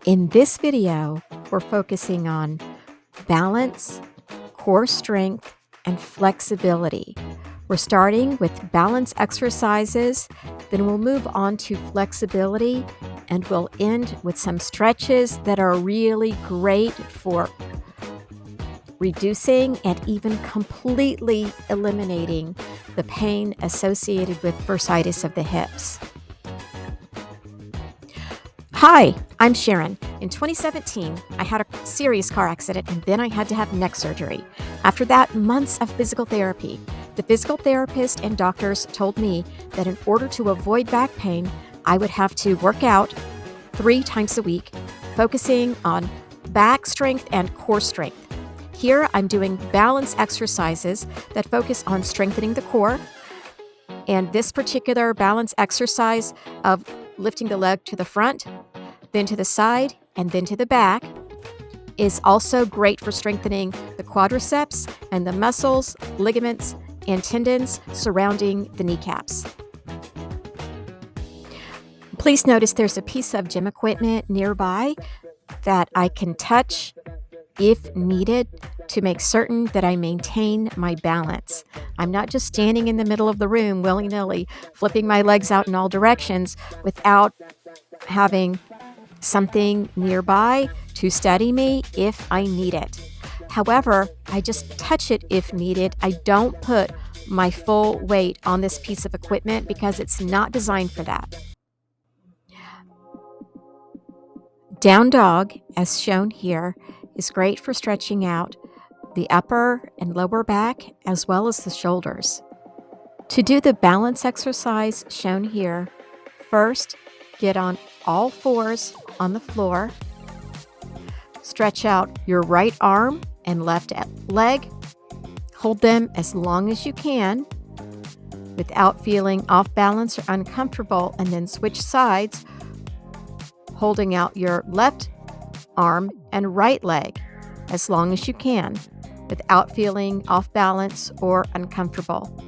In this video, we're focusing on balance, core strength, and flexibility. We're starting with balance exercises, then we'll move on to flexibility, and we'll end with some stretches that are really great for reducing and even completely eliminating the pain associated with bursitis of the hips. Hi, I'm Sharon. In 2017, I had a serious car accident and then I had to have neck surgery. After that, months of physical therapy. The physical therapist and doctors told me that in order to avoid back pain, I would have to work out 3 times a week, focusing on back strength and core strength. Here, I'm doing balance exercises that focus on strengthening the core. And this particular balance exercise of lifting the leg to the front, then to the side, and then to the back is also great for strengthening the quadriceps and the muscles, ligaments, and tendons surrounding the kneecaps. Please notice there's a piece of gym equipment nearby that I can touch if needed to make certain that I maintain my balance. I'm not just standing in the middle of the room willy-nilly, flipping my legs out in all directions without having something nearby to steady me if I need it. However, I just touch it if needed. I don't put my full weight on this piece of equipment because it's not designed for that. Down dog, as shown here, is great for stretching out the upper and lower back as well as the shoulders. To do the balance exercise shown here, first get on all fours on the floor, stretch out your right arm and left leg, hold them as long as you can without feeling off balance or uncomfortable, and then switch sides, holding out your left arm and right leg as long as you can without feeling off balance or uncomfortable.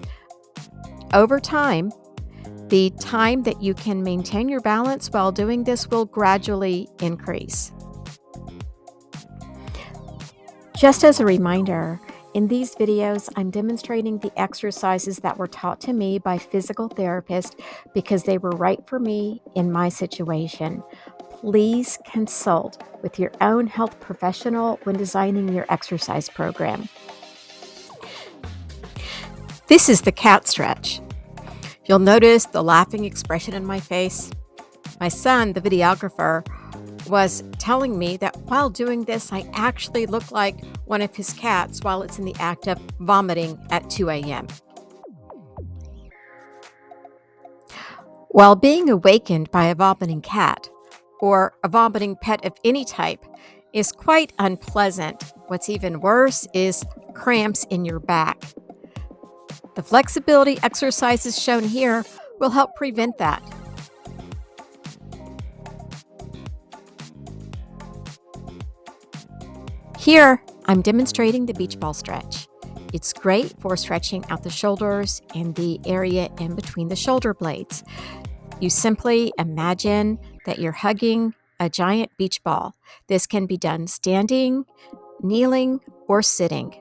Over time, the time that you can maintain your balance while doing this will gradually increase. Just as a reminder, in these videos, I'm demonstrating the exercises that were taught to me by physical therapists because they were right for me in my situation. Please consult with your own health professional when designing your exercise program. This is the cat stretch. You'll notice the laughing expression in my face. My son, the videographer, was telling me that while doing this, I actually look like one of his cats while it's in the act of vomiting at 2 a.m. While being awakened by a vomiting cat, or a vomiting pet of any type, is quite unpleasant. What's even worse is cramps in your back. The flexibility exercises shown here will help prevent that. Here, I'm demonstrating the beach ball stretch. It's great for stretching out the shoulders and the area in between the shoulder blades. You simply imagine that you're hugging a giant beach ball. This can be done standing, kneeling, or sitting.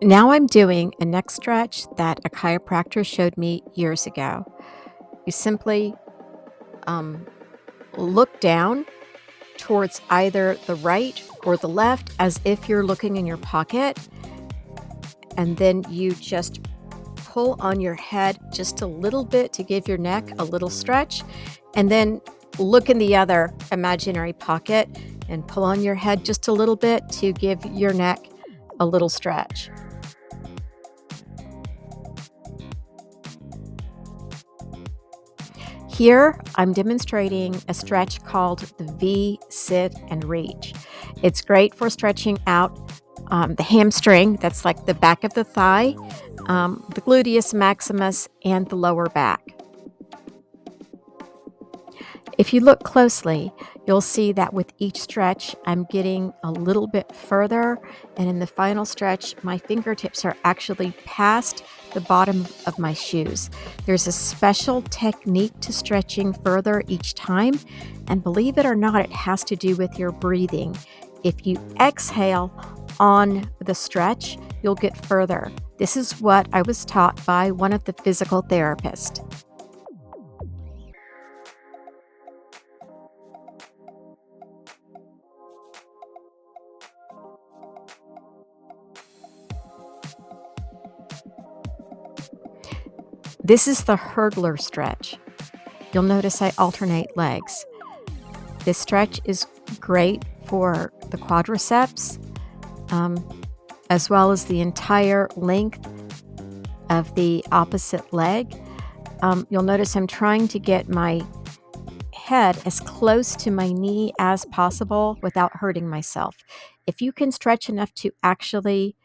Now I'm doing a neck stretch that a chiropractor showed me years ago. You simply look down towards either the right or the left as if you're looking in your pocket, and then you just pull on your head just a little bit to give your neck a little stretch, and then look in the other imaginary pocket and pull on your head just a little bit to give your neck a little stretch. Here, I'm demonstrating a stretch called the V, sit, and reach. It's great for stretching out the hamstring, that's like the back of the thigh, the gluteus maximus, and the lower back. If you look closely, you'll see that with each stretch, I'm getting a little bit further, and in the final stretch, my fingertips are actually past the bottom of my shoes. There's a special technique to stretching further each time, and believe it or not, it has to do with your breathing. If you exhale on the stretch, you'll get further. This is what I was taught by one of the physical therapists. This is the hurdler stretch. You'll notice I alternate legs. This stretch is great for the quadriceps, as well as the entire length of the opposite leg. You'll notice I'm trying to get my head as close to my knee as possible without hurting myself. If you can stretch enough to actually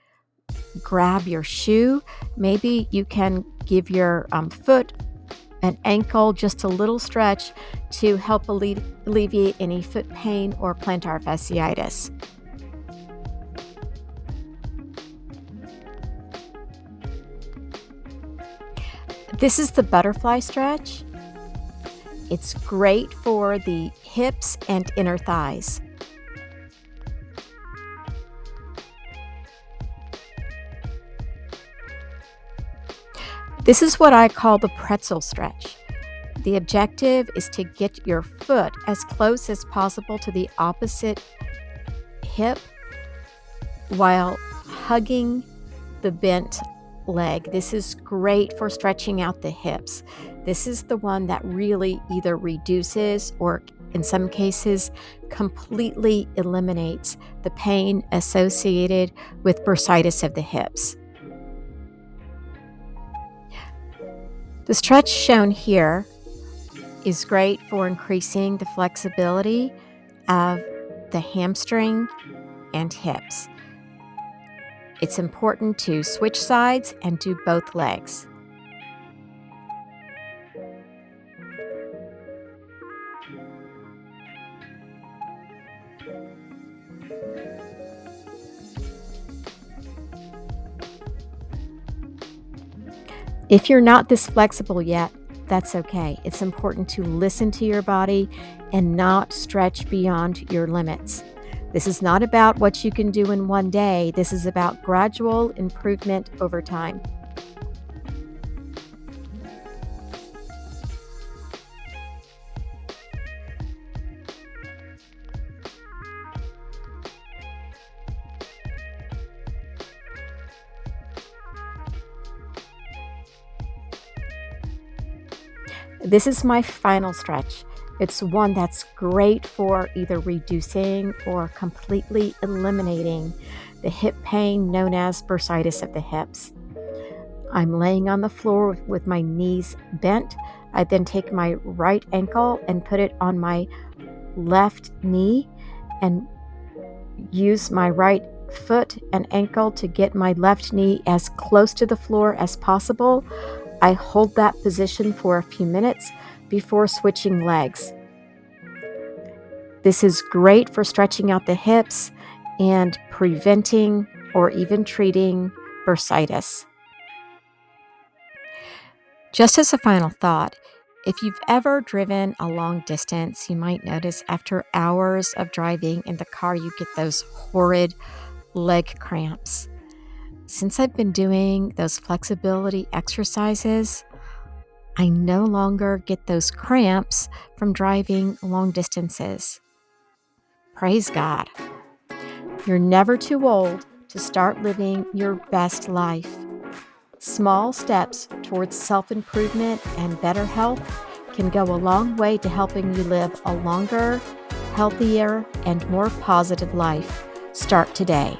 grab your shoe, maybe you can give your foot and ankle just a little stretch to help alleviate any foot pain or plantar fasciitis. This is the butterfly stretch. It's great for the hips and inner thighs. This is what I call the pretzel stretch. The objective is to get your foot as close as possible to the opposite hip while hugging the bent leg. This is great for stretching out the hips. This is the one that really either reduces or, in some cases, completely eliminates the pain associated with bursitis of the hips. The stretch shown here is great for increasing the flexibility of the hamstring and hips. It's important to switch sides and do both legs. If you're not this flexible yet, that's okay. It's important to listen to your body and not stretch beyond your limits. This is not about what you can do in one day. This is about gradual improvement over time. This is my final stretch. It's one that's great for either reducing or completely eliminating the hip pain known as bursitis of the hips. I'm laying on the floor with my knees bent. I then take my right ankle and put it on my left knee and use my right foot and ankle to get my left knee as close to the floor as possible. I hold that position for a few minutes before switching legs. This is great for stretching out the hips and preventing or even treating bursitis. Just as a final thought, if you've ever driven a long distance, you might notice after hours of driving in the car, you get those horrid leg cramps. Since I've been doing those flexibility exercises, I no longer get those cramps from driving long distances. Praise God. You're never too old to start living your best life. Small steps towards self-improvement and better health can go a long way to helping you live a longer, healthier, and more positive life. Start today.